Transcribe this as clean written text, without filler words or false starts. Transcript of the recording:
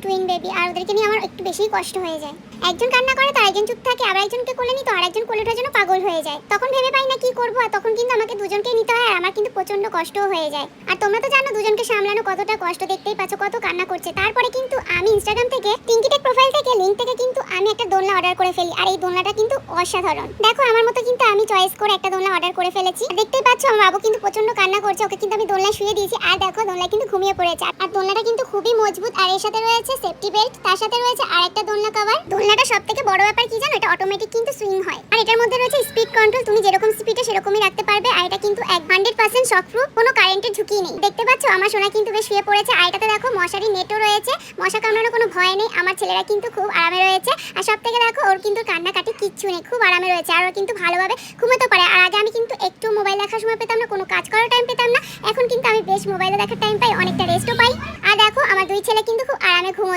Twin baby, আর ওদেরকে নিয়ে আমার একটু বেশিই কষ্ট হয়ে যায়। একজন কান্না করে তো আরেকজন চুপ থাকে, আবার একজনকে কোলে নিই তো আরেকজন কোলে ওঠার জন্য পাগল হয়ে যায়। তখন ভেবে পাই না কি করব, আর তখন কিন্তু আমাকে দুজনকেই নিতে হয়, আর আমার কিন্তু প্রচন্ড কষ্টও হয়ে যায়। আর তোমরা তো জানো দুজনকে সামলানো কতটা কষ্ট, দেখতেই পাচ্ছ কত কান্না করছে। তারপরে কিন্তু আমি ইনস্টাগ্রাম থেকে টিঙ্কিটেক প্রোফাইল থেকে লিংক থেকে কিন্তু আমি একটা দোলনা অর্ডার করে ফেলি, আর এই দোলনাটা কিন্তু অসাধারণ। দেখো আমার মতো কিন্তু আমি চয়েস করে একটা দোলনা অর্ডার করে ফেলেছি। দেখতেই পাচ্ছ আমার বাবু কিন্তু প্রচন্ড কান্না করছে, ওকে কিন্তু আমি দোলনায় শুয়ে দিয়েছি, আর দেখো দোলনায় কিন্তু ঘুমিয়ে পড়েছে। আর দোলনাটা কিন্তু খুবই মজবুত, আর এর সাথে রয়েছে সেফটি বেল্ট, তার সাথে রয়েছে আরেকটা দোলনা কভার। দোলনাটা সবথেকে বড় ব্যাপার কি জানো, এটা অটোমেটিক কিন্তু সুইং হয়, আর এটার মধ্যে রয়েছে স্পিড কন্ট্রোল, তুমি যেরকম স্পিডে সেরকমই রাখতে পারবে। আর এটা কিন্তু 100% শক প্রুফ, কোনো কারেন্টের ঝুঁকি নেই। দেখতে পাচ্ছ আমার সোনা কিন্তু বেশ শুয়ে পড়েছে, আর এটাতে দেখো মশারি নেটও রয়েছে, মশা কামড়ানোর কোনো ভয় নেই। আমার ছেলেরা কিন্তু খুব আরামে রয়েছে, আর সবথেকে দেখো ওর কিন্তু কান্নাকাটি কিচ্ছু নেই, খুব আরামে রয়েছে, আর ওর কিন্তু ভালোভাবে ঘুমোতে পারে। আর আগে আমি কিন্তু একটু মোবাইল দেখার সময় পেতাম না, কোনো কাজ করার টাইম পেতাম না, এখন কিন্তু আমি বেশ মোবাইলে দেখার টাইম পাই, অনেকটা রেস্টও পাই। আর দেখো আমার দুই ছেলে কিন্তু খুব আরামে